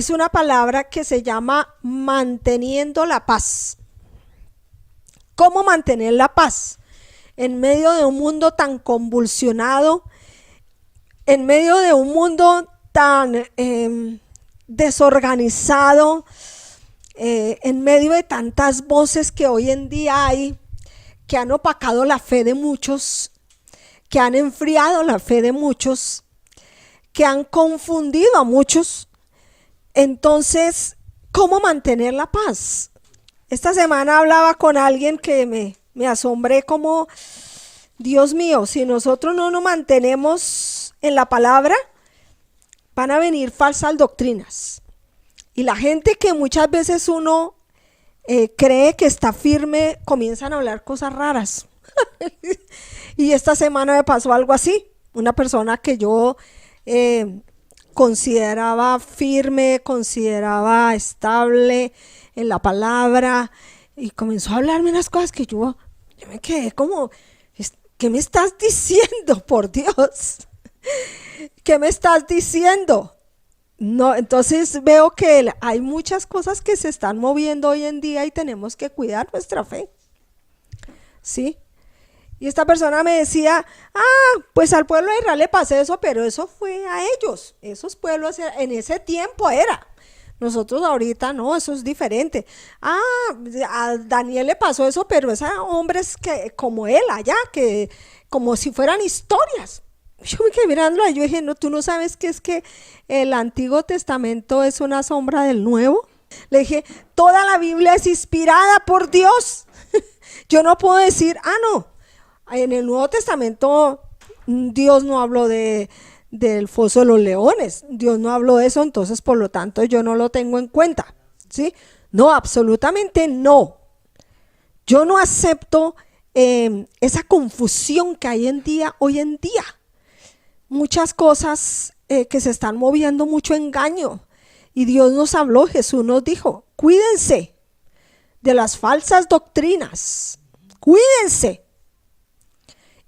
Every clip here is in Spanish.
es una palabra que se llama manteniendo la paz. ¿Cómo mantener la paz? En medio de un mundo tan convulsionado, en medio de un mundo tan desorganizado, en medio de tantas voces que hoy en día hay, que han opacado la fe de muchos, que han enfriado la fe de muchos, que han confundido a muchos. Entonces, ¿cómo mantener la paz? Esta semana hablaba con alguien que me asombré como, Dios mío, si nosotros no nos mantenemos en la palabra, van a venir falsas doctrinas. Y la gente que muchas veces uno cree que está firme, comienzan a hablar cosas raras. Y esta semana me pasó algo así. Una persona que yo consideraba firme, consideraba estable en la palabra, y comenzó a hablarme unas cosas que yo me quedé como, ¿qué me estás diciendo, por Dios? ¿Qué me estás diciendo? No, entonces veo que hay muchas cosas que se están moviendo hoy en día y tenemos que cuidar nuestra fe. ¿Sí? Y esta persona me decía, pues al pueblo de Israel le pasó eso, pero eso fue a ellos. Esos pueblos en ese tiempo era. Nosotros ahorita no, eso es diferente. A Daniel le pasó eso, pero es a hombres que, como él allá, que como si fueran historias. Yo me quedé mirando y yo dije, no, tú no sabes que es que el Antiguo Testamento es una sombra del Nuevo. Le dije, toda la Biblia es inspirada por Dios. Yo no puedo decir, no, en el Nuevo Testamento Dios no habló del foso de los leones, Dios no habló de eso, entonces por lo tanto yo no lo tengo en cuenta, ¿sí? No, absolutamente no. Yo no acepto esa confusión que hay hoy en día. Muchas cosas que se están moviendo, mucho engaño. Y Dios nos habló, Jesús nos dijo, cuídense de las falsas doctrinas, cuídense.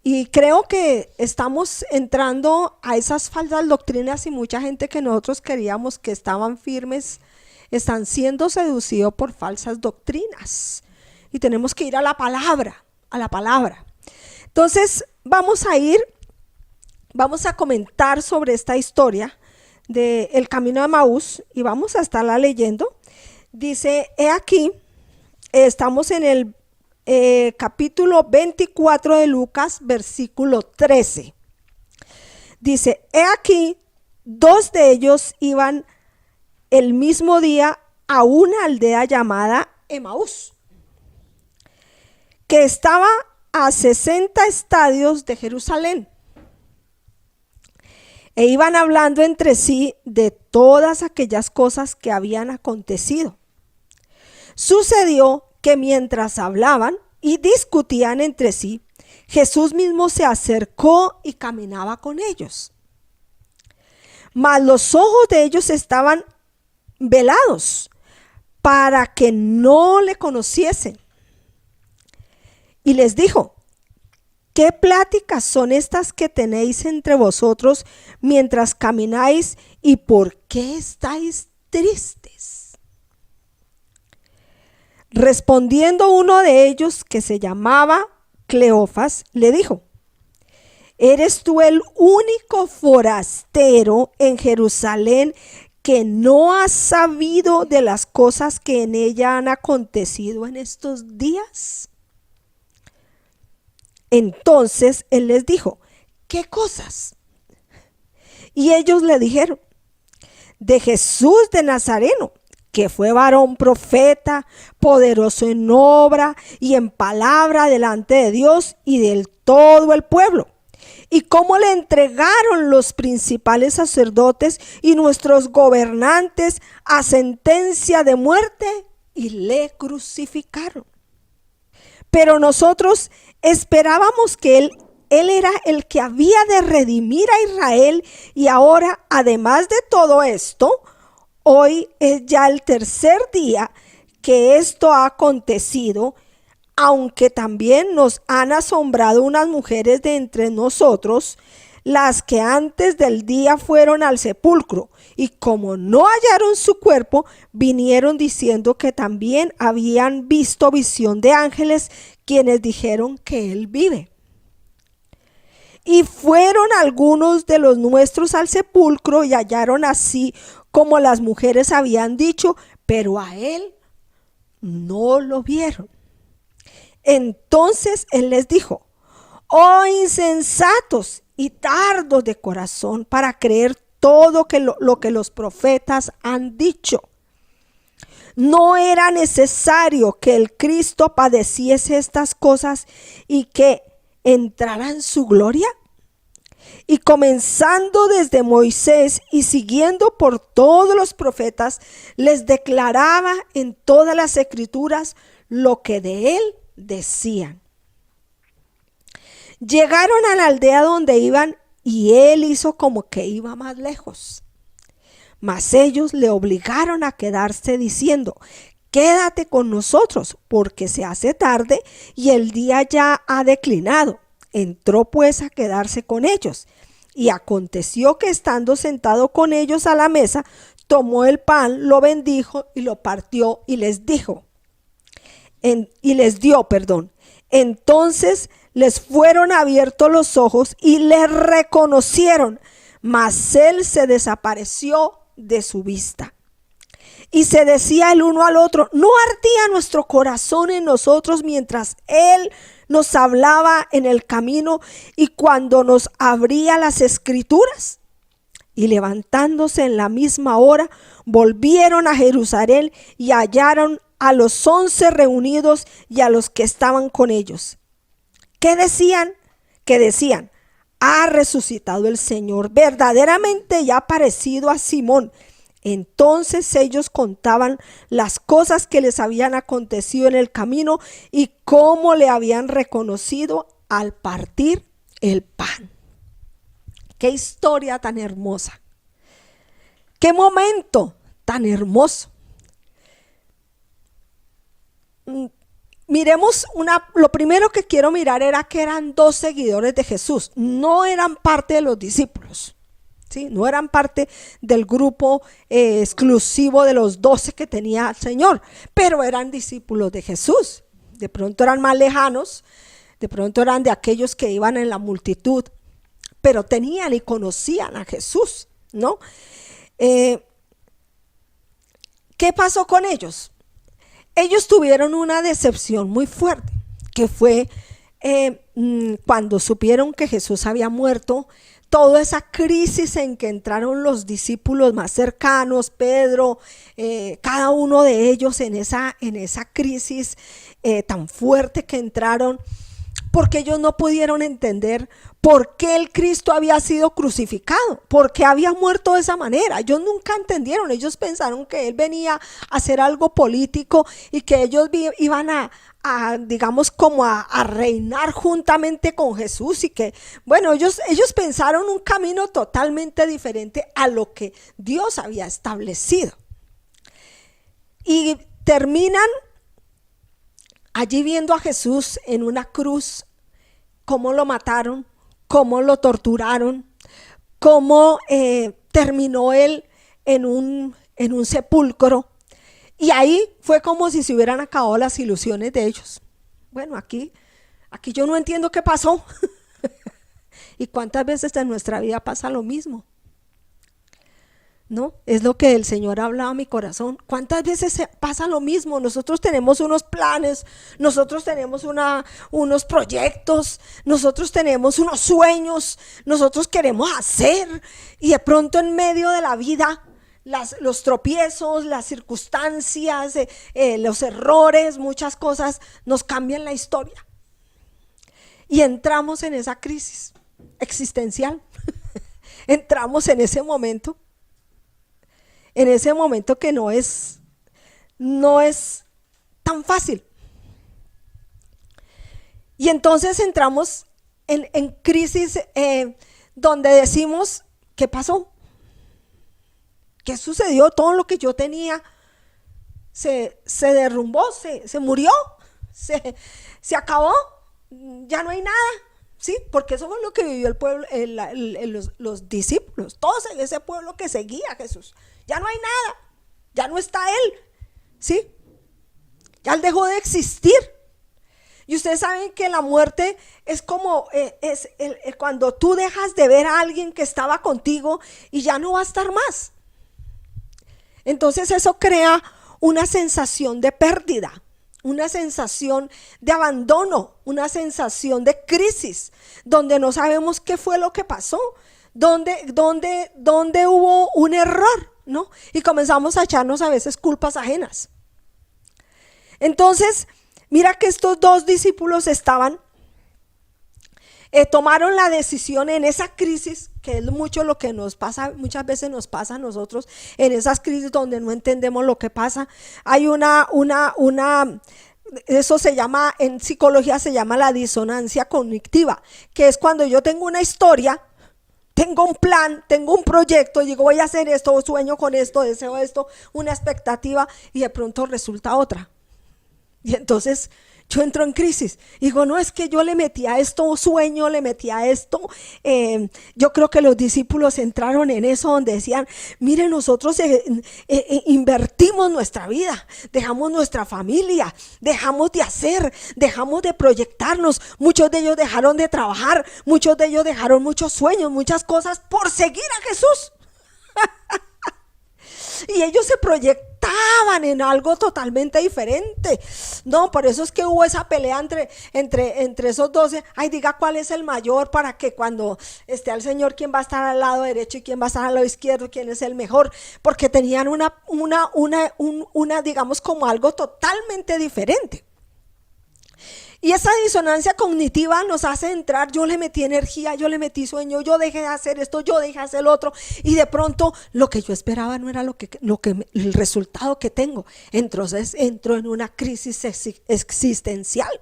Y creo que estamos entrando a esas falsas doctrinas y mucha gente que nosotros queríamos que estaban firmes, están siendo seducidos por falsas doctrinas. Y tenemos que ir a la palabra, a la palabra. Entonces vamos a comentar sobre esta historia del camino de Emaús y vamos a estarla leyendo. Dice, he aquí, estamos en el capítulo 24 de Lucas, versículo 13. Dice, he aquí, dos de ellos iban el mismo día a una aldea llamada Emaús, que estaba a 60 estadios de Jerusalén. E iban hablando entre sí de todas aquellas cosas que habían acontecido. Sucedió que mientras hablaban y discutían entre sí, Jesús mismo se acercó y caminaba con ellos. Mas los ojos de ellos estaban velados para que no le conociesen. Y les dijo, ¿qué pláticas son estas que tenéis entre vosotros mientras camináis y por qué estáis tristes? Respondiendo uno de ellos, que se llamaba Cleofas, le dijo, ¿eres tú el único forastero en Jerusalén que no has sabido de las cosas que en ella han acontecido en estos días? Entonces él les dijo, ¿qué cosas? Y ellos le dijeron, de Jesús de Nazareno, que fue varón profeta, poderoso en obra y en palabra delante de Dios y del todo el pueblo. Y cómo le entregaron los principales sacerdotes y nuestros gobernantes a sentencia de muerte y le crucificaron. Pero nosotros esperábamos que él era el que había de redimir a Israel, y ahora, además de todo esto, hoy es ya el tercer día que esto ha acontecido, aunque también nos han asombrado unas mujeres de entre nosotros, las que antes del día fueron al sepulcro, y como no hallaron su cuerpo, vinieron diciendo que también habían visto visión de ángeles, quienes dijeron que él vive. Y fueron algunos de los nuestros al sepulcro y hallaron así como las mujeres habían dicho, pero a él no lo vieron. Entonces él les dijo: oh insensatos y tardos de corazón para creer todo lo que los profetas han dicho. ¿No era necesario que el Cristo padeciese estas cosas y que entrara en su gloria? Y comenzando desde Moisés y siguiendo por todos los profetas, les declaraba en todas las escrituras lo que de él decían. Llegaron a la aldea donde iban y él hizo como que iba más lejos. Mas ellos le obligaron a quedarse diciendo: quédate con nosotros, porque se hace tarde y el día ya ha declinado. Entró pues a quedarse con ellos. Y aconteció que estando sentado con ellos a la mesa, tomó el pan, lo bendijo y lo partió y les dio. Entonces les fueron abiertos los ojos y le reconocieron, mas él se desapareció de su vista. Y se decía el uno al otro: ¿no ardía nuestro corazón en nosotros mientras él nos hablaba en el camino y cuando nos abría las escrituras? Y levantándose en la misma hora, volvieron a Jerusalén y hallaron a los 11 reunidos y a los que estaban con ellos. ¿Qué decían? Que decían: ha resucitado el Señor, verdaderamente ya ha aparecido a Simón. Entonces ellos contaban las cosas que les habían acontecido en el camino y cómo le habían reconocido al partir el pan. Qué historia tan hermosa. Qué momento tan hermoso. Miremos lo primero que quiero mirar era que eran 2 seguidores de Jesús, no eran parte de los discípulos, ¿sí? No eran parte del grupo exclusivo de los 12 que tenía el Señor, pero eran discípulos de Jesús. De pronto eran más lejanos, de pronto eran de aquellos que iban en la multitud, pero tenían y conocían a Jesús, ¿no? ¿Qué pasó con ellos? Ellos tuvieron una decepción muy fuerte, que fue cuando supieron que Jesús había muerto. Toda esa crisis en que entraron los discípulos más cercanos, Pedro, cada uno de ellos en esa crisis tan fuerte que entraron, porque ellos no pudieron entender por qué el Cristo había sido crucificado, por qué había muerto de esa manera. Ellos nunca entendieron, ellos pensaron que él venía a hacer algo político y que ellos iban digamos como a reinar juntamente con Jesús, y que bueno, ellos pensaron un camino totalmente diferente a lo que Dios había establecido, y terminan allí viendo a Jesús en una cruz, cómo lo mataron, cómo lo torturaron, cómo terminó él en un sepulcro. Y ahí fue como si se hubieran acabado las ilusiones de ellos. Bueno, aquí yo no entiendo qué pasó. Y cuántas veces en nuestra vida pasa lo mismo, ¿no? Es lo que el Señor ha hablado a mi corazón. ¿Cuántas veces pasa lo mismo? Nosotros tenemos unos planes, nosotros tenemos unos proyectos, nosotros tenemos unos sueños, nosotros queremos hacer, y de pronto en medio de la vida los tropiezos, las circunstancias, los errores, muchas cosas nos cambian la historia y entramos en esa crisis existencial. Entramos en ese momento que no es tan fácil, y entonces entramos en crisis donde decimos: ¿qué pasó? ¿Qué sucedió? Todo lo que yo tenía se derrumbó, se murió, se acabó, ya no hay nada, ¿sí? Porque eso fue lo que vivió el pueblo, los discípulos, todos en ese pueblo que seguía a Jesús. Ya no hay nada, ya no está Él, ¿sí? Ya Él dejó de existir. Y ustedes saben que la muerte es como cuando tú dejas de ver a alguien que estaba contigo y ya no va a estar más. Entonces eso crea una sensación de pérdida, una sensación de abandono, una sensación de crisis, donde no sabemos qué fue lo que pasó, donde hubo un error, ¿no? Y comenzamos a echarnos a veces culpas ajenas. Entonces, mira que estos dos discípulos tomaron la decisión en esa crisis, que es mucho lo que nos pasa, muchas veces nos pasa a nosotros, en esas crisis donde no entendemos lo que pasa. Hay eso se llama, en psicología se llama la disonancia cognitiva, que es cuando yo tengo una historia, tengo un plan, tengo un proyecto, digo voy a hacer esto, sueño con esto, deseo esto, una expectativa, y de pronto resulta otra. Y entonces yo entro en crisis. Digo, no, es que yo le metí a esto sueño, le metí a esto. Yo creo que los discípulos entraron en eso donde decían, mire, nosotros invertimos nuestra vida, dejamos nuestra familia, dejamos de hacer, dejamos de proyectarnos. Muchos de ellos dejaron de trabajar, muchos de ellos dejaron muchos sueños, muchas cosas por seguir a Jesús. Y ellos se proyectaban en algo totalmente diferente. No, por eso es que hubo esa pelea entre esos 12. Ay, diga cuál es el mayor, para que cuando esté al Señor, quién va a estar al lado derecho y quién va a estar al lado izquierdo, quién es el mejor. Porque tenían una digamos, como algo totalmente diferente. Y esa disonancia cognitiva nos hace entrar, yo le metí energía, yo le metí sueño, yo dejé de hacer esto, yo dejé de hacer lo otro, y de pronto lo que yo esperaba no era el resultado que tengo. Entonces entro en una crisis existencial.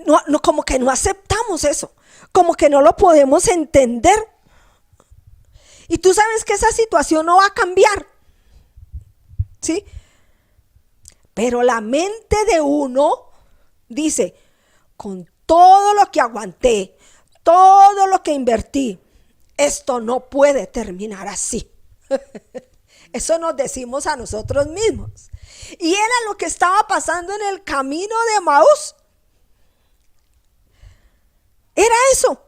No, como que no aceptamos eso, como que no lo podemos entender. Y tú sabes que esa situación no va a cambiar, ¿sí? Pero la mente de uno dice, con todo lo que aguanté, todo lo que invertí, esto no puede terminar así. Eso nos decimos a nosotros mismos. Y era lo que estaba pasando en el camino de Emaús. Era eso.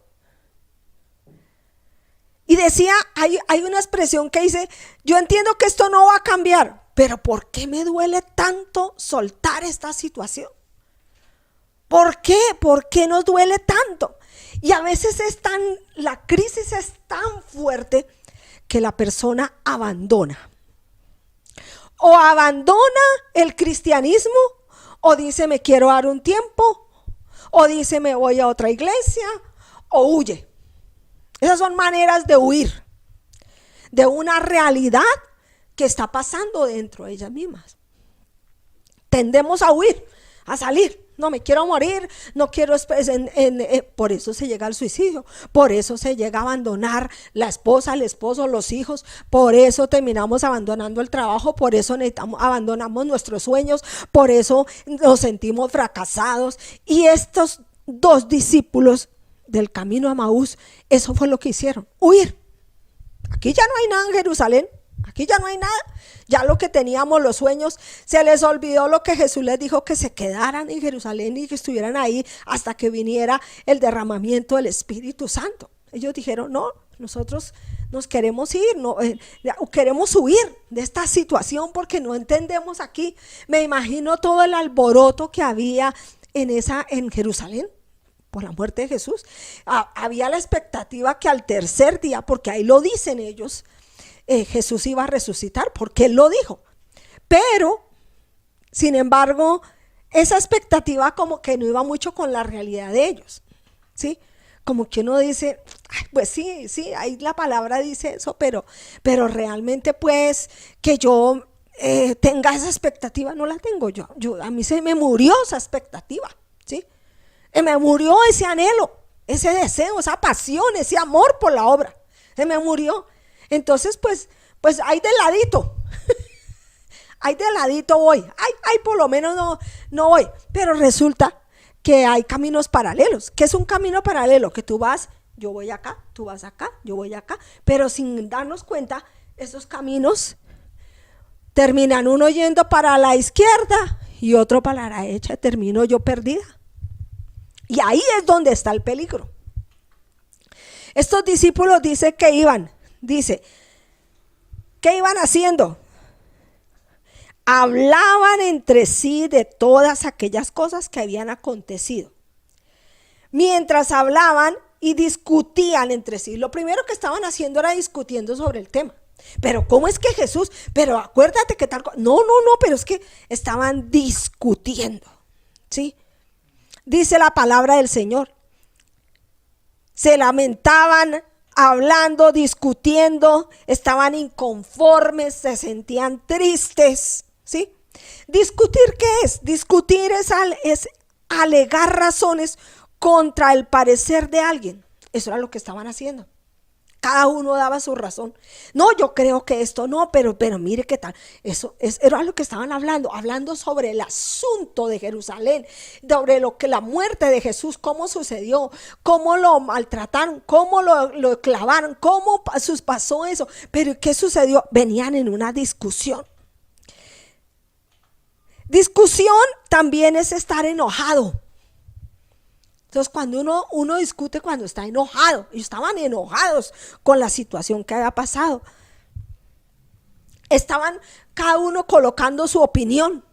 Y decía, hay una expresión que dice, yo entiendo que esto no va a cambiar, pero ¿por qué me duele tanto soltar esta situación? ¿Por qué? ¿Por qué nos duele tanto? Y a veces la crisis es tan fuerte que la persona abandona. O abandona el cristianismo, o dice me quiero dar un tiempo, o dice me voy a otra iglesia, o huye. Esas son maneras de huir de una realidad que está pasando dentro de ellas mismas. Tendemos a huir, a salir. No, me quiero morir, no quiero, por eso se llega al suicidio, por eso se llega a abandonar la esposa, el esposo, los hijos, por eso terminamos abandonando el trabajo, por eso abandonamos nuestros sueños, por eso nos sentimos fracasados. Y estos dos discípulos del camino a Emaús, eso fue lo que hicieron, huir. Aquí ya no hay nada en Jerusalén. Aquí ya no hay nada, ya lo que teníamos, los sueños, se les olvidó lo que Jesús les dijo, que se quedaran en Jerusalén y que estuvieran ahí hasta que viniera el derramamiento del Espíritu Santo. Ellos dijeron, no, nosotros nos queremos ir, queremos huir de esta situación porque no entendemos aquí. Me imagino todo el alboroto que había en Jerusalén por la muerte de Jesús. Había la expectativa que al tercer día, porque ahí lo dicen ellos, Jesús iba a resucitar, porque Él lo dijo. Pero, sin embargo, esa expectativa como que no iba mucho con la realidad de ellos, ¿sí? Como que uno dice, ay, pues sí, ahí la palabra dice eso, pero realmente pues que yo tenga esa expectativa, no la tengo yo. A mí se me murió esa expectativa, ¿sí? Me murió ese anhelo, ese deseo, esa pasión, ese amor por la obra, se me murió. Entonces, pues ahí de ladito, ahí de ladito voy, ay, por lo menos no voy. Pero resulta que hay caminos paralelos. ¿Qué es un camino paralelo? Que tú vas, yo voy acá, tú vas acá, yo voy acá, pero sin darnos cuenta, esos caminos terminan uno yendo para la izquierda y otro para la derecha, termino yo perdida. Y ahí es donde está el peligro. Estos discípulos dice que iban haciendo. Hablaban entre sí de todas aquellas cosas que habían acontecido. Mientras hablaban y discutían entre sí, lo primero que estaban haciendo era discutiendo sobre el tema. Pero ¿cómo es que Jesús? Pero acuérdate que tal cosa. No, pero es que estaban discutiendo, ¿sí? Dice la palabra del Señor. Se lamentaban, hablando, discutiendo, estaban inconformes, se sentían tristes, ¿sí? ¿Discutir qué es? Discutir es alegar razones contra el parecer de alguien. Eso era lo que estaban haciendo. Cada uno daba su razón. No, yo creo que esto no, pero mire qué tal. Era lo que estaban hablando sobre el asunto de Jerusalén, sobre la muerte de Jesús, cómo sucedió, cómo lo maltrataron, cómo lo clavaron, cómo pasó eso. Pero ¿qué sucedió? Venían en una discusión. Discusión también es estar enojado. Entonces cuando uno discute cuando está enojado, y estaban enojados con la situación que había pasado, estaban cada uno colocando su opinión.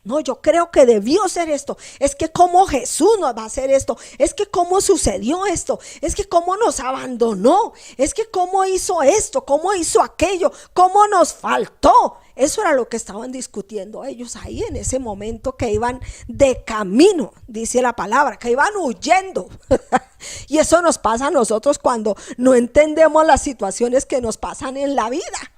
No, yo creo que debió ser esto, es que cómo Jesús nos va a hacer esto, es que cómo sucedió esto, es que cómo nos abandonó, es que cómo hizo esto, cómo hizo aquello, cómo nos faltó. Eso era lo que estaban discutiendo ellos ahí en ese momento, que iban de camino, dice la palabra, que iban huyendo. Y eso nos pasa a nosotros cuando no entendemos las situaciones que nos pasan en la vida.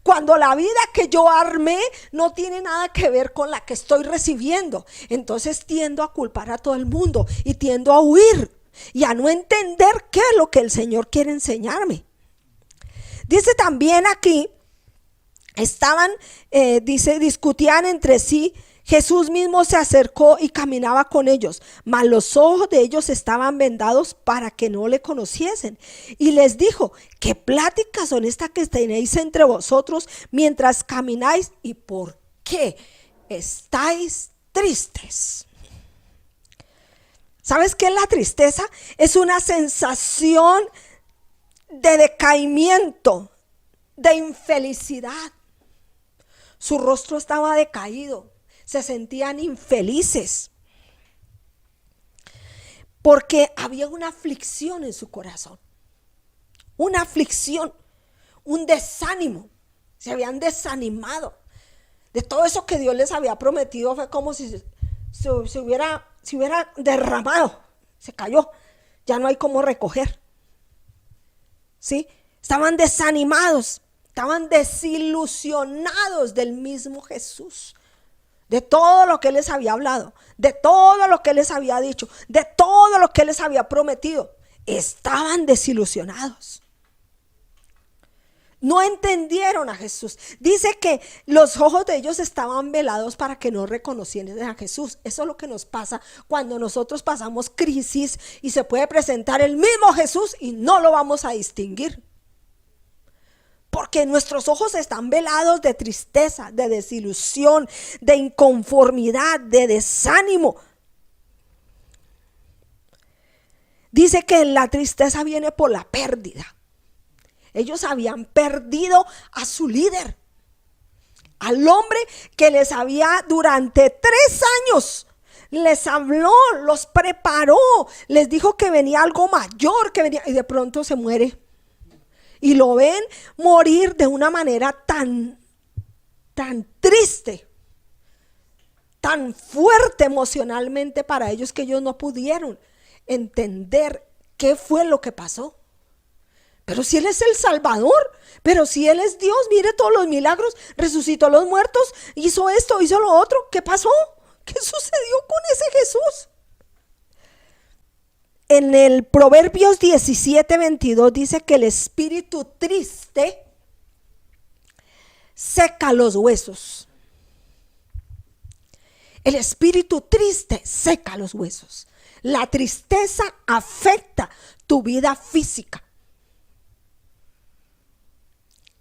Cuando la vida que yo armé no tiene nada que ver con la que estoy recibiendo, entonces tiendo a culpar a todo el mundo y tiendo a huir y a no entender qué es lo que el Señor quiere enseñarme. Dice también aquí, discutían entre sí. Jesús mismo se acercó y caminaba con ellos, mas los ojos de ellos estaban vendados para que no le conociesen. Y les dijo: ¿qué pláticas son estas que tenéis entre vosotros mientras camináis? ¿Y por qué estáis tristes? ¿Sabes qué es la tristeza? Es una sensación de decaimiento, de infelicidad. Su rostro estaba decaído. Se sentían infelices porque había una aflicción en su corazón, una aflicción, un desánimo. Se habían desanimado de todo eso que Dios les había prometido. Fue como si se hubiera derramado, se cayó, ya no hay cómo recoger, ¿sí? Estaban desanimados, estaban desilusionados del mismo Jesús, de todo lo que Él les había hablado, de todo lo que Él les había dicho, de todo lo que Él les había prometido. Estaban desilusionados. No entendieron a Jesús. Dice que los ojos de ellos estaban velados para que no reconocieran a Jesús. Eso es lo que nos pasa cuando nosotros pasamos crisis y se puede presentar el mismo Jesús y no lo vamos a distinguir. Porque nuestros ojos están velados de tristeza, de desilusión, de inconformidad, de desánimo. Dice que la tristeza viene por la pérdida. Ellos habían perdido a su líder, al hombre que les había durante 3 años, les habló, los preparó, les dijo que venía algo mayor, que venía, y de pronto se muere. Y lo ven morir de una manera tan triste, tan fuerte emocionalmente para ellos, que ellos no pudieron entender qué fue lo que pasó. Pero si Él es el Salvador, pero si Él es Dios, mire todos los milagros, resucitó a los muertos, hizo esto, hizo lo otro. ¿Qué pasó? ¿Qué sucedió con ese Jesús? En el Proverbios 17:22 dice que el espíritu triste seca los huesos. El espíritu triste seca los huesos. La tristeza afecta tu vida física.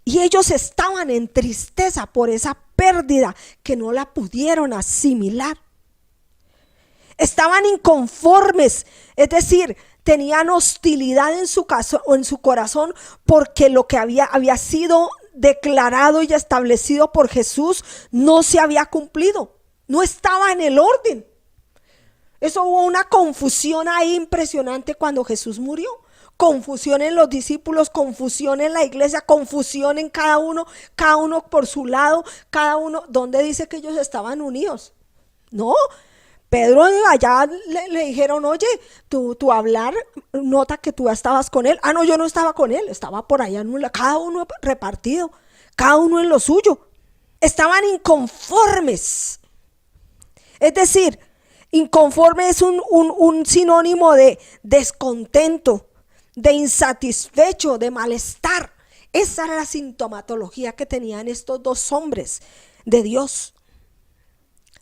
Y ellos estaban en tristeza por esa pérdida que no la pudieron asimilar. Estaban inconformes, es decir, tenían hostilidad en su corazón porque lo que había sido declarado y establecido por Jesús no se había cumplido, no estaba en el orden. Eso hubo una confusión ahí impresionante cuando Jesús murió. Confusión en los discípulos, confusión en la iglesia, confusión en cada uno por su lado, cada uno, ¿dónde dice que ellos estaban unidos? No, Pedro allá le dijeron, oye, tú hablar, nota que tú estabas con él. Ah, no, yo no estaba con él, estaba por allá, cada uno repartido, cada uno en lo suyo. Estaban inconformes. Es decir, inconforme es un sinónimo de descontento, de insatisfecho, de malestar. Esa era la sintomatología que tenían estos dos hombres de Dios.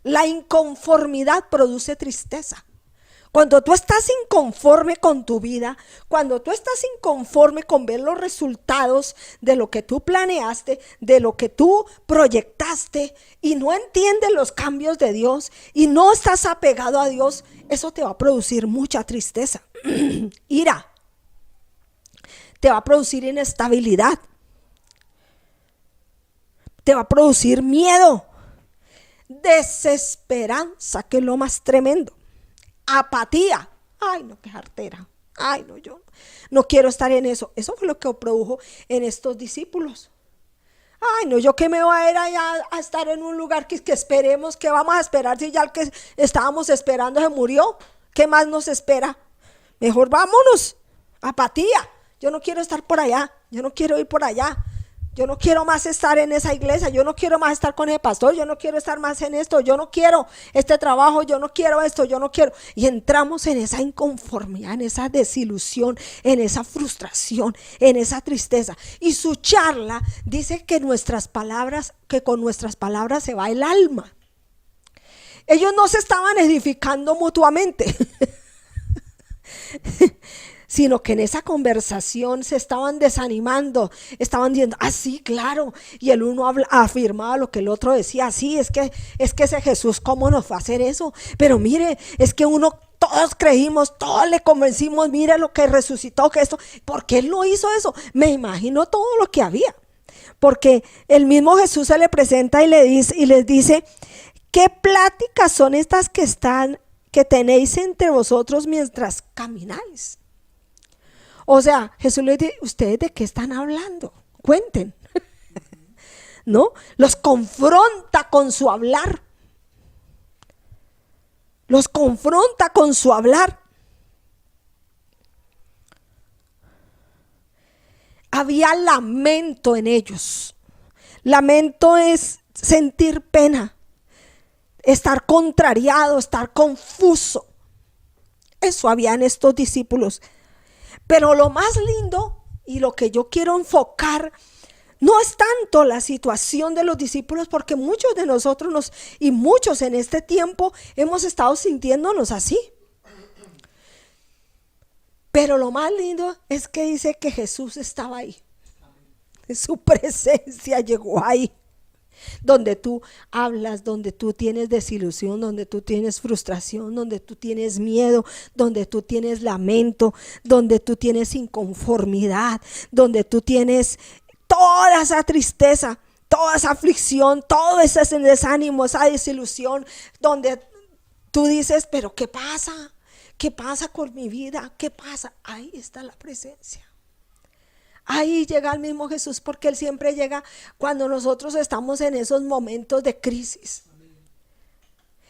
La inconformidad produce tristeza. Cuando tú estás inconforme con tu vida, cuando tú estás inconforme con ver los resultados de lo que tú planeaste, de lo que tú proyectaste y no entiendes los cambios de Dios y no estás apegado a Dios, eso te va a producir mucha tristeza, ira, te va a producir inestabilidad, te va a producir miedo, desesperanza, que es lo más tremendo, apatía. Ay, no, qué jartera. Ay, no, yo no quiero estar en eso. Eso fue lo que produjo en estos discípulos. Ay, no, yo que me voy a ir allá a estar en un lugar que esperemos, que vamos a esperar si ya el que estábamos esperando se murió. ¿Qué más nos espera? Mejor vámonos. Apatía. Yo no quiero estar por allá. Yo no quiero ir por allá. Yo no quiero más estar en esa iglesia, yo no quiero más estar con el pastor, yo no quiero estar más en esto, yo no quiero este trabajo, yo no quiero esto, yo no quiero. Y entramos en esa inconformidad, en esa desilusión, en esa frustración, en esa tristeza. Y su charla dice que con nuestras palabras se va el alma. Ellos no se estaban edificando mutuamente. Sino que en esa conversación se estaban desanimando, estaban diciendo, ah, sí, claro, y el uno afirmaba lo que el otro decía, sí, es que ese Jesús, ¿cómo nos va a hacer eso? Pero mire, es que todos creímos, todos le convencimos, mire lo que resucitó, que esto, ¿por qué él no hizo eso? Me imagino todo lo que había, porque el mismo Jesús se le presenta y les dice, ¿qué pláticas son estas que tenéis entre vosotros mientras camináis? O sea, Jesús les dice, ¿ustedes de qué están hablando? Cuenten. ¿No? Los confronta con su hablar. Los confronta con su hablar. Había lamento en ellos. Lamento es sentir pena, estar contrariado, estar confuso. Eso había en estos discípulos. Pero lo más lindo y lo que yo quiero enfocar no es tanto la situación de los discípulos, porque muchos de nosotros y muchos en este tiempo hemos estado sintiéndonos así. Pero lo más lindo es que dice que Jesús estaba ahí. Su presencia llegó ahí. Donde tú hablas, donde tú tienes desilusión, donde tú tienes frustración, donde tú tienes miedo, donde tú tienes lamento, donde tú tienes inconformidad, donde tú tienes toda esa tristeza, toda esa aflicción, todo ese desánimo, esa desilusión, donde tú dices, pero ¿qué pasa? ¿Qué pasa con mi vida? ¿Qué pasa? Ahí está la presencia. Ahí llega el mismo Jesús, porque Él siempre llega cuando nosotros estamos en esos momentos de crisis.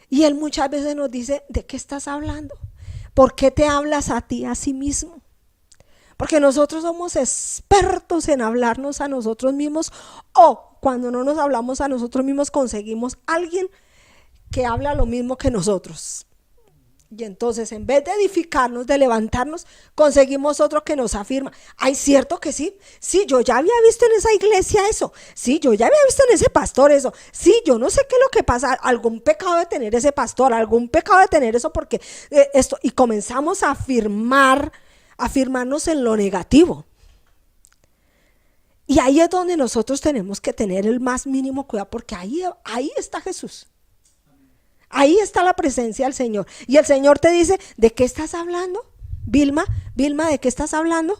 Y Él muchas veces nos dice, ¿de qué estás hablando? ¿Por qué te hablas a ti a sí mismo? Porque nosotros somos expertos en hablarnos a nosotros mismos, o cuando no nos hablamos a nosotros mismos conseguimos a alguien que habla lo mismo que nosotros. Y entonces, en vez de edificarnos, de levantarnos, conseguimos otro que nos afirma. Ay, cierto que sí. Sí, yo ya había visto en esa iglesia eso. Sí, yo ya había visto en ese pastor eso. Sí, yo no sé qué es lo que pasa. Algún pecado de tener ese pastor, algún pecado de tener eso, porque esto. Y comenzamos a afirmarnos en lo negativo. Y ahí es donde nosotros tenemos que tener el más mínimo cuidado, porque ahí está Jesús. Ahí está la presencia del Señor. Y el Señor te dice, ¿de qué estás hablando? Vilma, ¿de qué estás hablando?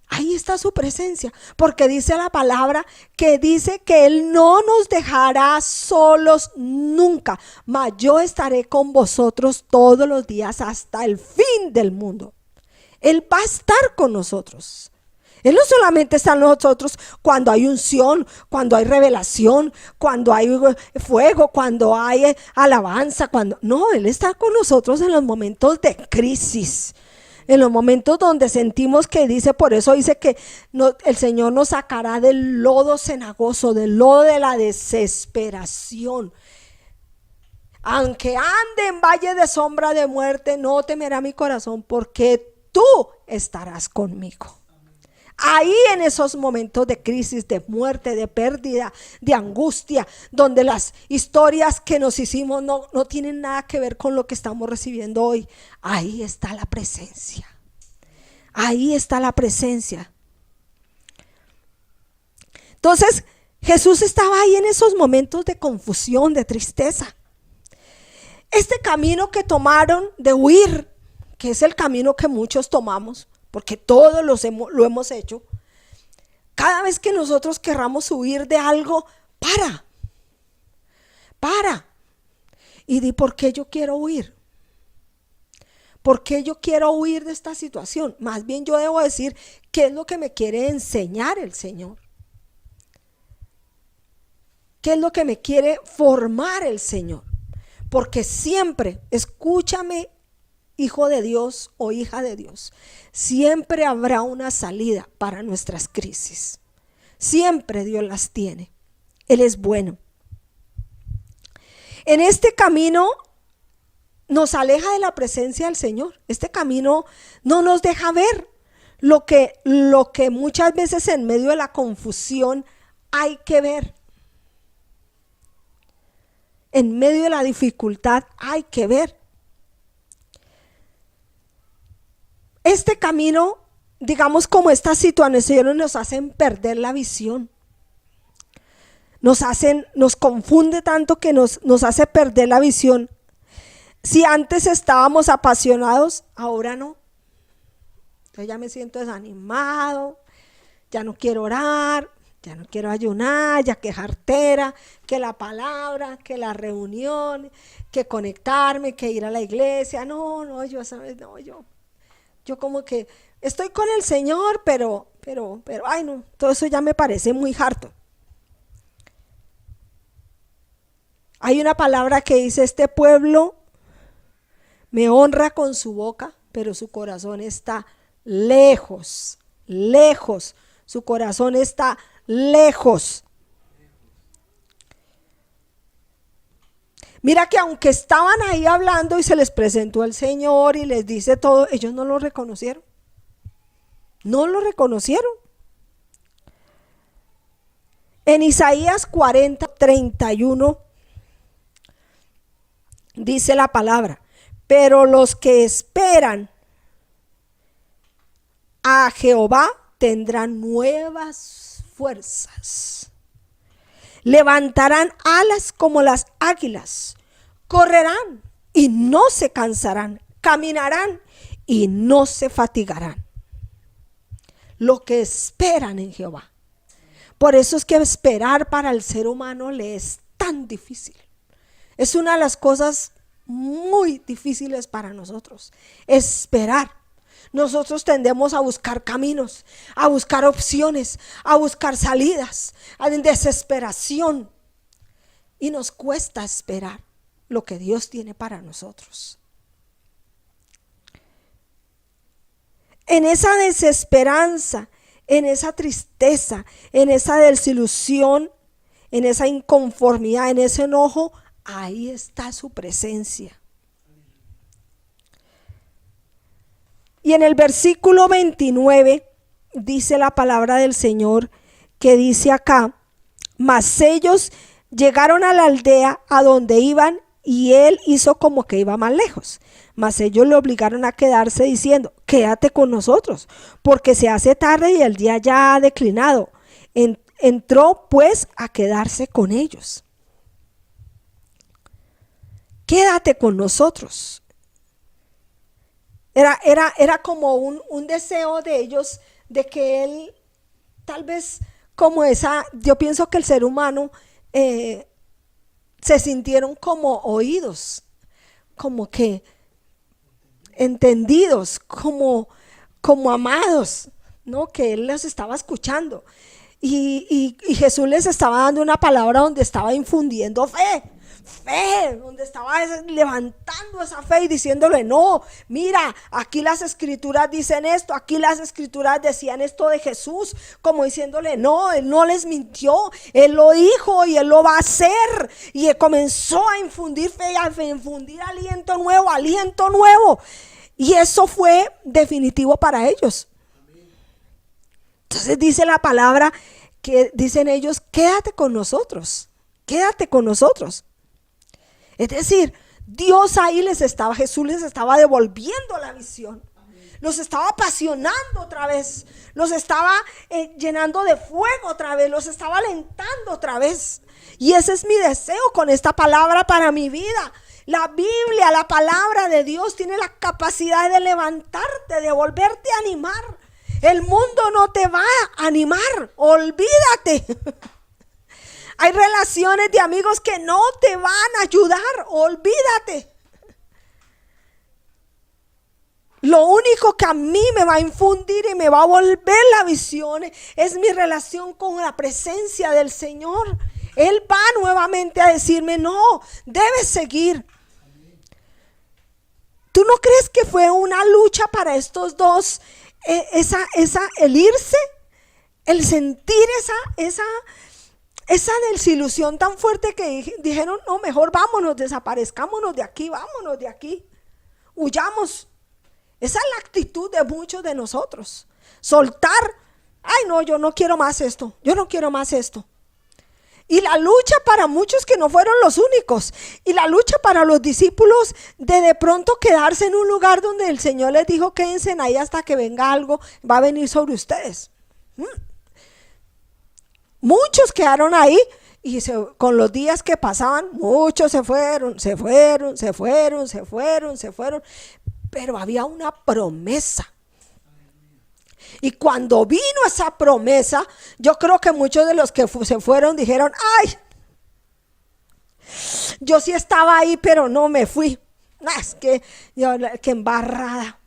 Ahí está su presencia, porque dice la palabra que dice que Él no nos dejará solos nunca, mas yo estaré con vosotros todos los días hasta el fin del mundo. Él va a estar con nosotros. Él no solamente está en nosotros cuando hay unción, cuando hay revelación, cuando hay fuego, cuando hay alabanza, no, Él está con nosotros en los momentos de crisis, en los momentos donde sentimos que por eso dice que el Señor nos sacará del lodo cenagoso, del lodo de la desesperación. Aunque ande en valle de sombra de muerte, no temerá mi corazón, porque tú estarás conmigo. Ahí en esos momentos de crisis, de muerte, de pérdida, de angustia, donde las historias que nos hicimos no tienen nada que ver con lo que estamos recibiendo hoy, ahí está la presencia. Ahí está la presencia. Entonces, Jesús estaba ahí en esos momentos de confusión, de tristeza. Este camino que tomaron de huir, que es el camino que muchos tomamos, porque todos lo hemos hecho. Cada vez que nosotros querramos huir de algo, para y di por qué yo quiero huir. ¿Por qué yo quiero huir de esta situación? Más bien yo debo decir qué es lo que me quiere enseñar el Señor. ¿Qué es lo que me quiere formar el Señor? Porque siempre, escúchame, hijo de Dios o hija de Dios, siempre habrá una salida para nuestras crisis. Siempre Dios las tiene. Él es bueno. En este camino nos aleja de la presencia del Señor. Este camino no nos deja ver lo que muchas veces en medio de la confusión hay que ver. En medio de la dificultad hay que ver. Este camino, digamos, como estas situaciones nos hacen perder la visión. Nos confunde tanto que nos hace perder la visión. Si antes estábamos apasionados, ahora no. Entonces ya me siento desanimado, ya no quiero orar, ya no quiero ayunar, ya que jartera, que la palabra, que la reunión, que conectarme, que ir a la iglesia. Yo como que estoy con el Señor, pero, ay no, todo eso ya me parece muy harto. Hay una palabra que dice, este pueblo me honra con su boca, pero su corazón está lejos, su corazón está lejos. Mira que aunque estaban ahí hablando y se les presentó el Señor y les dice todo, ellos no lo reconocieron. No lo reconocieron. En Isaías 40:31 dice la palabra, pero los que esperan a Jehová tendrán nuevas fuerzas. Levantarán alas como las águilas, correrán y no se cansarán, caminarán y no se fatigarán. Lo que esperan en Jehová. Por eso es que esperar para el ser humano le es tan difícil. Es una de las cosas muy difíciles para nosotros, esperar. Nosotros tendemos a buscar caminos, a buscar opciones, a buscar salidas, en desesperación. Y nos cuesta esperar lo que Dios tiene para nosotros. En esa desesperanza, en esa tristeza, en esa desilusión, en esa inconformidad, en ese enojo, ahí está su presencia. Y en el versículo 29 dice la palabra del Señor, que dice acá: mas ellos llegaron a la aldea a donde iban, y él hizo como que iba más lejos. Mas ellos le obligaron a quedarse, diciendo: quédate con nosotros, porque se hace tarde y el día ya ha declinado. Entró pues a quedarse con ellos. Quédate con nosotros. Era como un deseo de ellos, de que él, tal vez como yo pienso que el ser humano se sintieron como oídos, como que entendidos, como amados, ¿no? Que él los estaba escuchando. Y Jesús les estaba dando una palabra donde estaba infundiendo fe, donde estaba levantando esa fe y diciéndole: no, mira, aquí las escrituras dicen esto, aquí las escrituras decían esto de Jesús, como diciéndole: no, él no les mintió, él lo dijo y él lo va a hacer. Y él comenzó a infundir fe, a infundir aliento nuevo, y eso fue definitivo para ellos. Entonces dice la palabra que dicen ellos: quédate con nosotros, quédate con nosotros. Es decir, Jesús les estaba devolviendo la visión. Los estaba apasionando otra vez, los estaba llenando de fuego otra vez, los estaba alentando otra vez. Y ese es mi deseo con esta palabra para mi vida. La Biblia, la palabra de Dios, tiene la capacidad de levantarte, de volverte a animar. El mundo no te va a animar, olvídate. Hay relaciones de amigos que no te van a ayudar, olvídate. Lo único que a mí me va a infundir y me va a volver la visión es mi relación con la presencia del Señor. Él va nuevamente a decirme: no, debes seguir. ¿Tú no crees que fue una lucha para estos dos? El irse, el sentir esa desilusión tan fuerte, que dijeron: no, mejor vámonos, desaparezcámonos de aquí, vámonos de aquí, huyamos. Esa es la actitud de muchos de nosotros, soltar. Ay, no, yo no quiero más esto, yo no quiero más esto. Y la lucha para muchos, que no fueron los únicos, y la lucha para los discípulos de pronto quedarse en un lugar donde el Señor les dijo: quédense ahí hasta que venga algo, va a venir sobre ustedes. Muchos quedaron ahí, y con los días que pasaban, muchos se fueron. Pero había una promesa. Y cuando vino esa promesa, yo creo que muchos de los que se fueron dijeron: ay, yo sí estaba ahí, pero no me fui. Es que embarrada.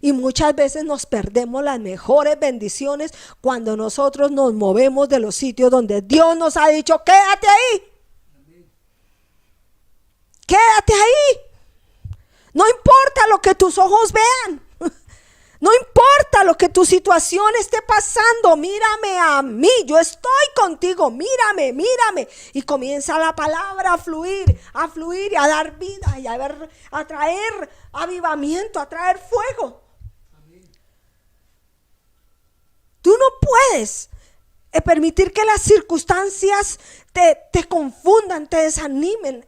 Y muchas veces nos perdemos las mejores bendiciones cuando nosotros nos movemos de los sitios donde Dios nos ha dicho: quédate ahí. Quédate ahí. No importa lo que tus ojos vean. No importa lo que tu situación esté pasando, mírame a mí, yo estoy contigo, mírame. Y comienza la palabra a fluir y a dar vida y a traer avivamiento, a traer fuego. Tú no puedes permitir que las circunstancias te confundan, te desanimen.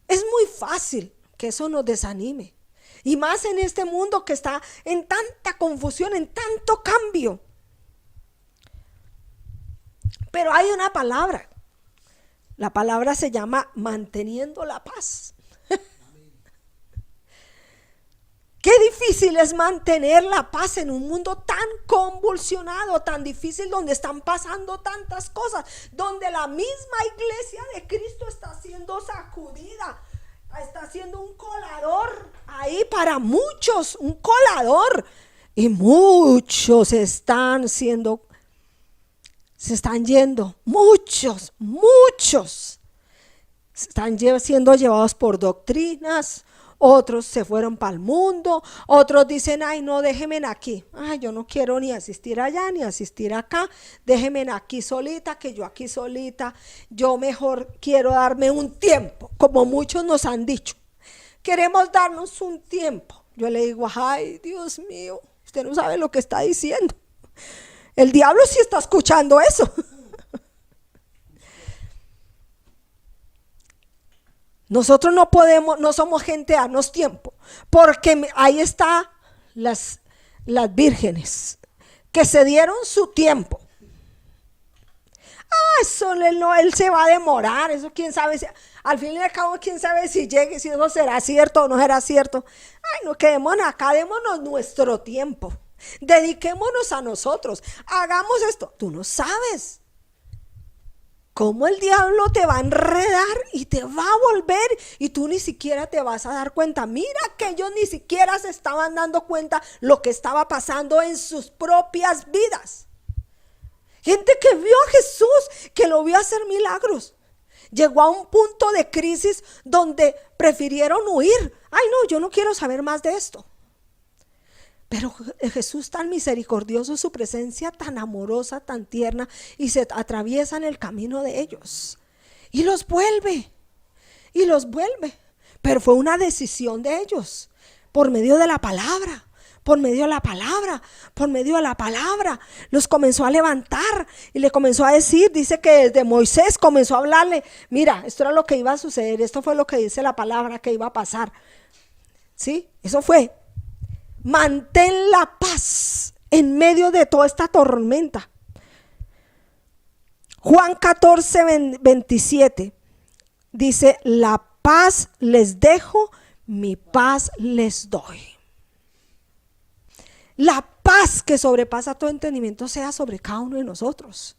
Es muy fácil que eso nos desanime. Y más en este mundo que está en tanta confusión, en tanto cambio. Pero hay una palabra. La palabra se llama manteniendo la paz. Qué difícil es mantener la paz en un mundo tan convulsionado, tan difícil, donde están pasando tantas cosas, donde la misma iglesia de Cristo está siendo sacudida. Está siendo un colador ahí para muchos, un colador. Y muchos se están yendo, muchos. Están siendo llevados por doctrinas. Otros se fueron para el mundo. Otros dicen: ay, no, déjenme aquí. Ay, yo no quiero ni asistir allá ni asistir acá. Déjenme aquí solita, que yo aquí solita. Yo mejor quiero darme un tiempo, como muchos nos han dicho. Queremos darnos un tiempo. Yo le digo: ay, Dios mío, usted no sabe lo que está diciendo. El diablo sí está escuchando eso. Nosotros no podemos, no somos gente de darnos tiempo, porque ahí está las vírgenes que se dieron su tiempo. Eso él se va a demorar, eso quién sabe, al fin y al cabo quién sabe si llegue, si eso será cierto o no será cierto. Ay, no quedémonos acá, démonos nuestro tiempo, dediquémonos a nosotros, hagamos esto. Tú no sabes cómo el diablo te va a enredar y te va a volver y tú ni siquiera te vas a dar cuenta. Mira que ellos ni siquiera se estaban dando cuenta lo que estaba pasando en sus propias vidas. Gente que vio a Jesús, que lo vio hacer milagros. Llegó a un punto de crisis donde prefirieron huir. Ay, no, yo no quiero saber más de esto. Pero Jesús tan misericordioso, su presencia tan amorosa, tan tierna, y se atraviesa en el camino de ellos. Y los vuelve. Pero fue una decisión de ellos, por medio de la palabra. Por medio de la palabra, los comenzó a levantar y le comenzó a decir, dice que desde Moisés comenzó a hablarle, mira, esto era lo que iba a suceder, esto fue lo que dice la palabra que iba a pasar. ¿Sí? Eso fue. Mantén la paz en medio de toda esta tormenta. Juan 14:27 dice, la paz les dejo, mi paz les doy. La paz que sobrepasa todo entendimiento sea sobre cada uno de nosotros.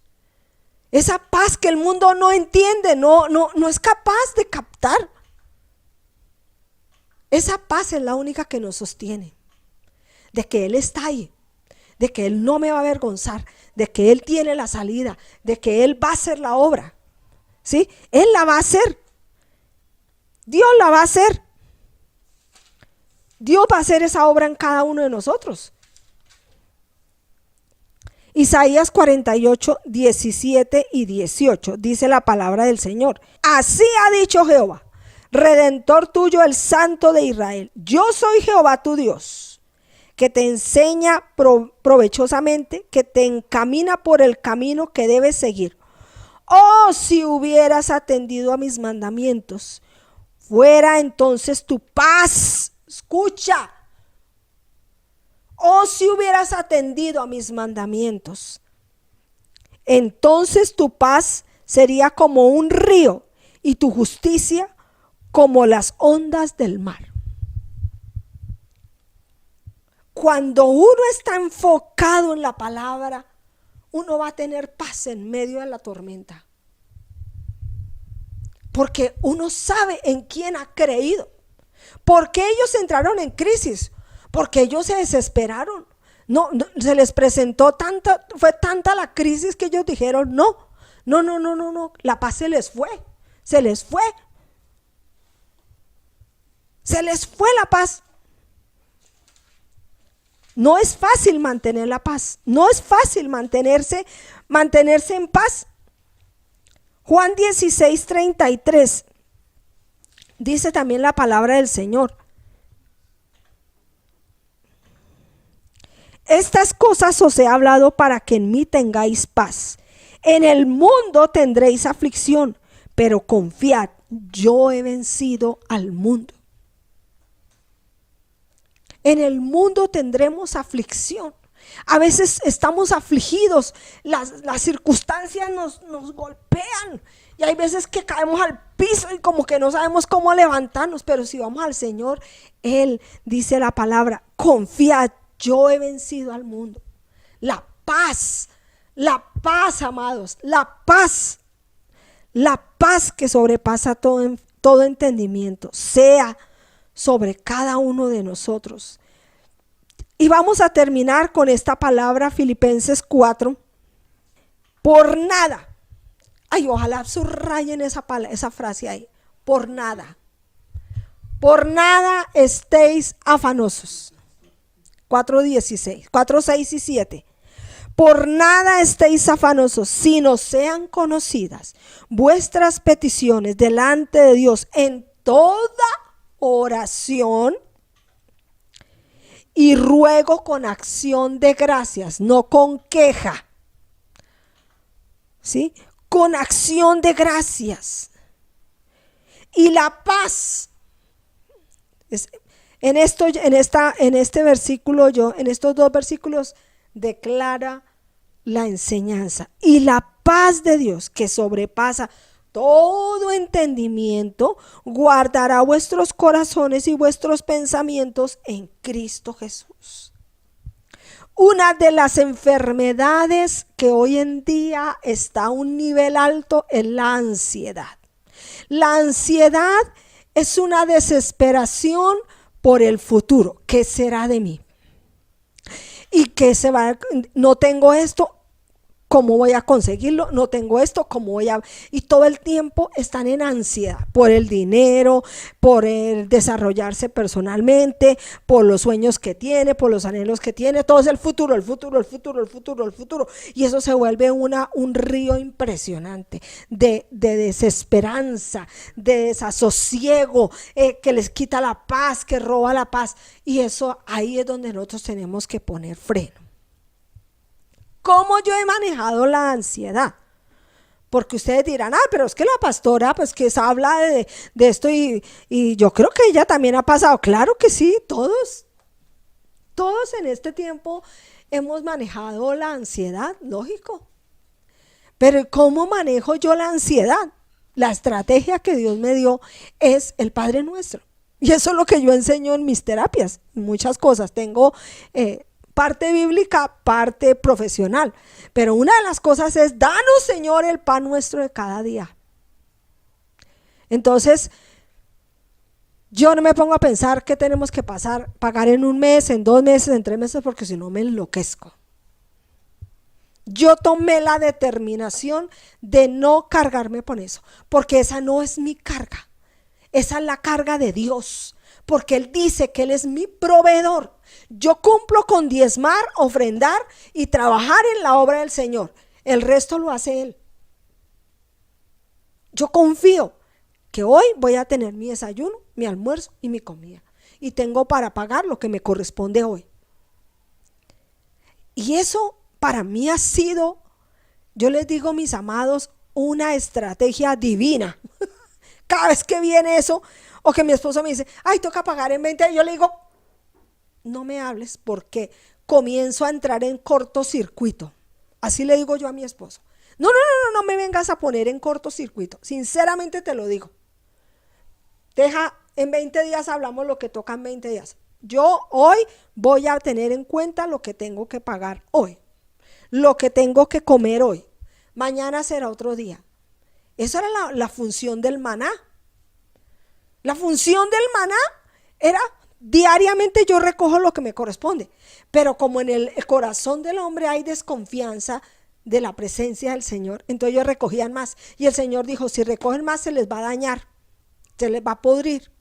Esa paz que el mundo no entiende, no es capaz de captar. Esa paz es la única que nos sostiene. De que Él está ahí, de que Él no me va a avergonzar, de que Él tiene la salida, de que Él va a hacer la obra. ¿Sí? Él la va a hacer. Dios la va a hacer. Dios va a hacer esa obra en cada uno de nosotros. Isaías 48, 17 y 18 dice la palabra del Señor. Así ha dicho Jehová, Redentor tuyo, el Santo de Israel. Yo soy Jehová tu Dios, que te enseña provechosamente, que te encamina por el camino que debes seguir. Oh, si hubieras atendido a mis mandamientos, fuera entonces tu paz. Escucha. Oh, si hubieras atendido a mis mandamientos, entonces tu paz sería como un río y tu justicia como las ondas del mar. Cuando uno está enfocado en la palabra, uno va a tener paz en medio de la tormenta. Porque uno sabe en quién ha creído. ¿Por qué ellos entraron en crisis? Porque ellos se desesperaron. No, se les presentó fue tanta la crisis que ellos dijeron no, la paz se les fue la paz. No es fácil mantener la paz, no es fácil mantenerse en paz. Juan 16:33 dice también la palabra del Señor. Estas cosas os he hablado para que en mí tengáis paz. En el mundo tendréis aflicción, pero confiad, yo he vencido al mundo. En el mundo tendremos aflicción. A veces estamos afligidos, las circunstancias nos golpean y hay veces que caemos al piso y como que no sabemos cómo levantarnos, pero si vamos al Señor, Él dice la palabra, confiad, yo he vencido al mundo. La paz, amados, la paz que sobrepasa todo entendimiento, sea sobre cada uno de nosotros. Y vamos a terminar con esta palabra, Filipenses 4. Por nada. Ay, ojalá subrayen esa frase ahí. Por nada. Por nada estéis afanosos. 4:16, 4, 6 y 7. Por nada estéis afanosos, sino sean conocidas vuestras peticiones delante de Dios en toda oración y ruego con acción de gracias, no con queja, ¿sí? Con acción de gracias. Y la paz, en este versículo, en estos dos versículos declara la enseñanza. Y la paz de Dios, que sobrepasa todo entendimiento, guardará vuestros corazones y vuestros pensamientos en Cristo Jesús. Una de las enfermedades que hoy en día está a un nivel alto es la ansiedad. La ansiedad es una desesperación por el futuro. ¿Qué será de mí? ¿Y qué se va? No tengo esto, ¿cómo voy a conseguirlo? No tengo esto, ¿cómo voy a...? Y todo el tiempo están en ansiedad por el dinero, por el desarrollarse personalmente, por los sueños que tiene, por los anhelos que tiene. Todo es el futuro, el futuro, el futuro, el futuro, el futuro. Y eso se vuelve un río impresionante de desesperanza, de desasosiego, que les quita la paz, que roba la paz. Y eso ahí es donde nosotros tenemos que poner freno. ¿Cómo yo he manejado la ansiedad? Porque ustedes dirán, pero es que la pastora pues que habla de esto y yo creo que ella también ha pasado. Claro que sí, todos en este tiempo hemos manejado la ansiedad, lógico. Pero ¿cómo manejo yo la ansiedad? La estrategia que Dios me dio es el Padre Nuestro. Y eso es lo que yo enseño en mis terapias, muchas cosas. Tengo... parte bíblica, parte profesional. Pero una de las cosas es, danos, Señor, el pan nuestro de cada día. Entonces, yo no me pongo a pensar qué tenemos que pagar en un mes, en 2 meses, en 3 meses, porque si no me enloquezco. Yo tomé la determinación de no cargarme con eso, porque esa no es mi carga. Esa es la carga de Dios, porque Él dice que Él es mi proveedor. Yo cumplo con diezmar, ofrendar y trabajar en la obra del Señor. El resto lo hace Él. Yo confío que hoy voy a tener mi desayuno, mi almuerzo y mi comida. Y tengo para pagar lo que me corresponde hoy. Y eso para mí ha sido, yo les digo, mis amados, una estrategia divina. Cada vez que viene eso, o que mi esposo me dice, toca pagar en 20, yo le digo, no me hables, porque comienzo a entrar en cortocircuito. Así le digo yo a mi esposo. No me vengas a poner en cortocircuito. Sinceramente te lo digo. Deja, en 20 días hablamos lo que toca en 20 días. Yo hoy voy a tener en cuenta lo que tengo que pagar hoy, lo que tengo que comer hoy. Mañana será otro día. Esa era la función del maná. La función del maná era diariamente yo recojo lo que me corresponde, pero como en el corazón del hombre hay desconfianza de la presencia del Señor, entonces ellos recogían más y el Señor dijo, si recogen más se les va a dañar, se les va a podrir.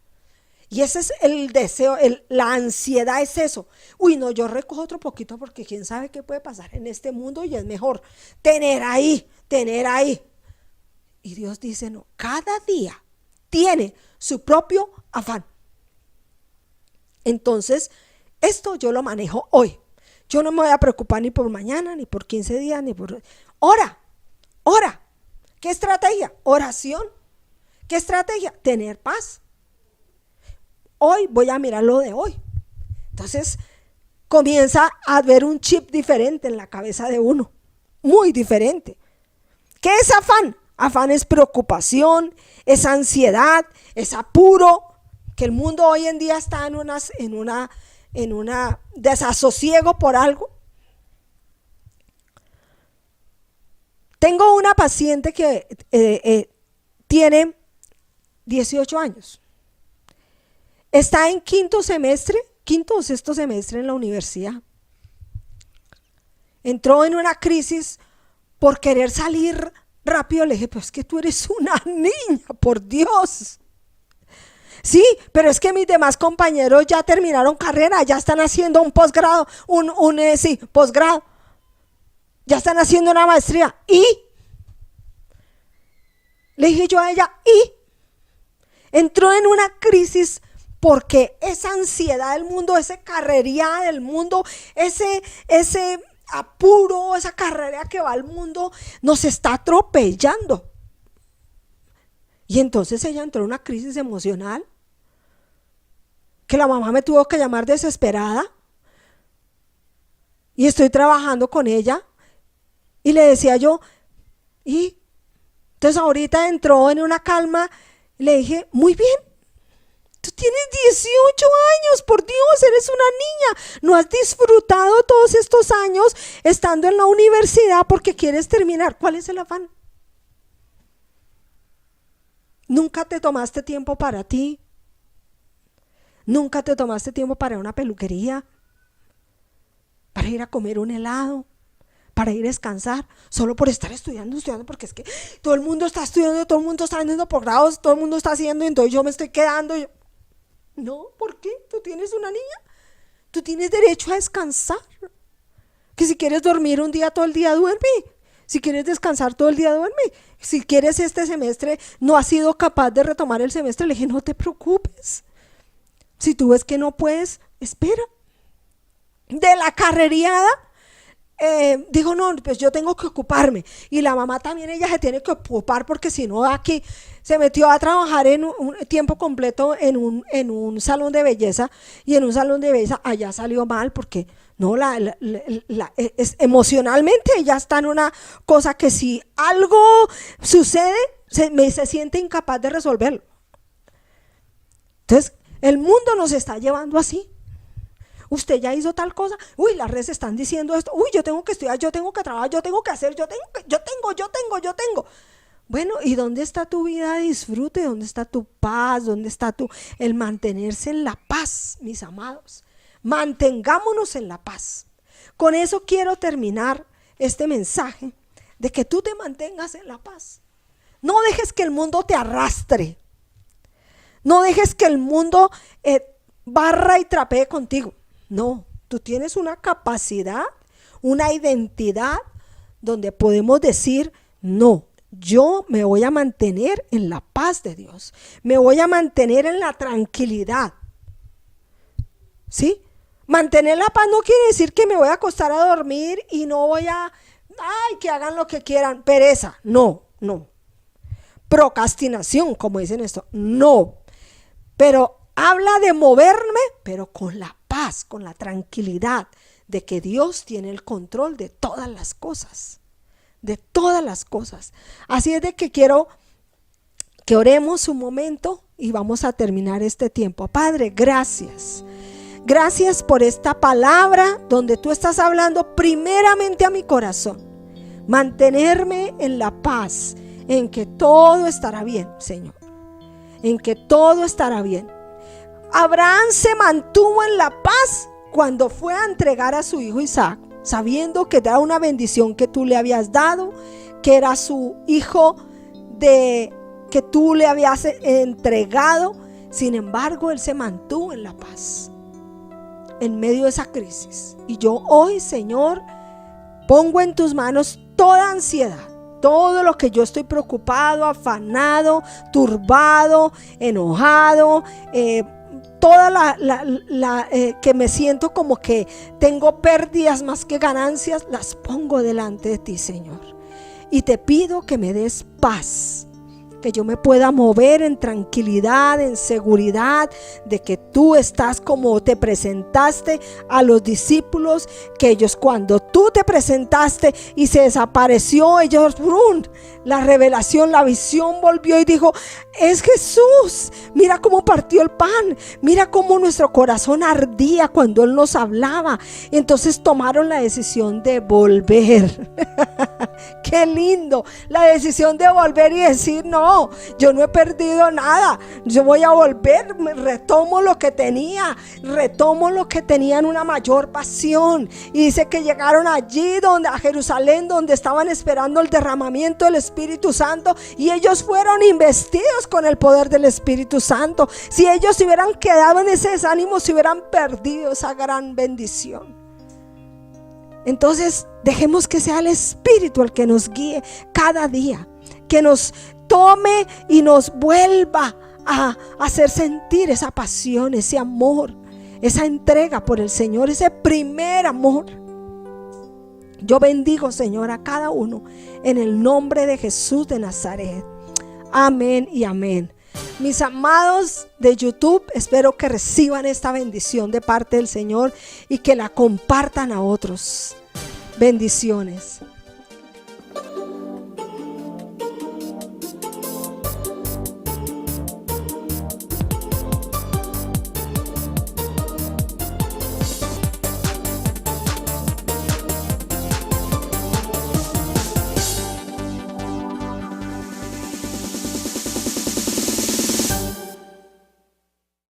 Y ese es el deseo, la ansiedad es eso. No, yo recojo otro poquito porque quién sabe qué puede pasar en este mundo y es mejor tener ahí. Y Dios dice, no, cada día tiene su propio afán. Entonces, esto yo lo manejo hoy. Yo no me voy a preocupar ni por mañana, ni por 15 días, ni por... Ora. ¿Qué estrategia? Oración. ¿Qué estrategia? Tener paz. Hoy voy a mirar lo de hoy. Entonces, comienza a ver un chip diferente en la cabeza de uno. Muy diferente. ¿Qué es afán? Afán es preocupación, es ansiedad, es apuro, que el mundo hoy en día está en una desasosiego por algo. Tengo una paciente que tiene 18 años. Está en quinto o sexto semestre en la universidad. Entró en una crisis por querer salir rápido. Le dije, pero es que tú eres una niña, por Dios. Sí, pero es que mis demás compañeros ya terminaron carrera, ya están haciendo un posgrado, posgrado. Ya están haciendo una maestría. Y le dije yo a ella, entró en una crisis porque esa ansiedad del mundo, esa carrería del mundo, ese apuro, esa carrera que va al mundo, nos está atropellando. Y entonces ella entró en una crisis emocional, que la mamá me tuvo que llamar desesperada, y estoy trabajando con ella, y le decía yo, y entonces ahorita entró en una calma, y le dije, muy bien, tú tienes 18 años, por Dios, eres una niña, no has disfrutado todos estos años estando en la universidad porque quieres terminar. ¿Cuál es el afán? Nunca te tomaste tiempo para ti, nunca te tomaste tiempo para una peluquería, para ir a comer un helado, para ir a descansar, solo por estar estudiando, porque es que todo el mundo está estudiando, todo el mundo está haciendo posgrados, todo el mundo está haciendo, y entonces yo me estoy quedando. No, ¿por qué? Tú tienes una niña, tú tienes derecho a descansar. Que si quieres dormir un día, todo el día duerme. Si quieres descansar todo el día, duerme. Si quieres este semestre, no has sido capaz de retomar el semestre, le dije, no te preocupes. Si tú ves que no puedes, espera. De la carreriada, dijo, no, pues yo tengo que ocuparme. Y la mamá también, ella se tiene que ocupar, porque si no, aquí se metió a trabajar en un tiempo completo en un salón de belleza, y en un salón de belleza allá salió mal, porque no, emocionalmente ella está en una cosa que si algo sucede, se siente incapaz de resolverlo. Entonces, el mundo nos está llevando así. Usted ya hizo tal cosa, uy, las redes están diciendo esto, uy, yo tengo que estudiar, yo tengo que trabajar, yo tengo que hacer, yo tengo. Bueno, ¿y dónde está tu vida de disfrute? ¿Dónde está tu paz? ¿Dónde está el mantenerse en la paz, mis amados? Mantengámonos en la paz. Con eso quiero terminar este mensaje, de que tú te mantengas en la paz. No dejes que el mundo te arrastre. No dejes que el mundo barra y trapee contigo. No, tú tienes una capacidad, una identidad donde podemos decir, no, yo me voy a mantener en la paz de Dios, me voy a mantener en la tranquilidad. ¿Sí? Mantener la paz no quiere decir que me voy a acostar a dormir y no voy a, que hagan lo que quieran, pereza, no. Procrastinación, como dicen esto, no. Pero habla de moverme, pero con la paz, con la tranquilidad de que Dios tiene el control de todas las cosas, Así es de que quiero que oremos un momento y vamos a terminar este tiempo. Padre, gracias por esta palabra donde tú estás hablando primeramente a mi corazón. Mantenerme en la paz, en que todo estará bien, Señor, en que todo estará bien. Abraham se mantuvo en la paz cuando fue a entregar a su hijo Isaac, sabiendo que era una bendición que tú le habías dado, que era su hijo que tú le habías entregado. Sin embargo, él se mantuvo en la paz en medio de esa crisis. Y yo hoy, Señor, pongo en tus manos toda ansiedad, todo lo que yo estoy preocupado, afanado, turbado, enojado, toda que me siento como que tengo pérdidas más que ganancias, las pongo delante de ti, Señor. Y te pido que me des paz, que yo me pueda mover en tranquilidad, en seguridad de que tú estás como te presentaste a los discípulos, que ellos cuando tú te presentaste y se desapareció, ellos, la revelación, la visión volvió y dijo, es Jesús, mira cómo partió el pan, mira cómo nuestro corazón ardía cuando Él nos hablaba. Y entonces tomaron la decisión de volver. Qué lindo, la decisión de volver y decir, no, yo no he perdido nada, yo voy a volver, retomo lo que tenía en una mayor pasión. Y dice que llegaron allí a Jerusalén, donde estaban esperando el derramamiento del Espíritu Santo, y ellos fueron investidos con el poder del Espíritu Santo. Si ellos se hubieran quedado en ese desánimo, se hubieran perdido esa gran bendición. Entonces dejemos que sea el Espíritu el que nos guíe cada día, que nos tome y nos vuelva a hacer sentir esa pasión, ese amor, esa entrega por el Señor, ese primer amor. Yo bendigo, Señor, a cada uno en el nombre de Jesús de Nazaret. Amén y amén. Mis amados de YouTube, espero que reciban esta bendición de parte del Señor y que la compartan a otros. Bendiciones.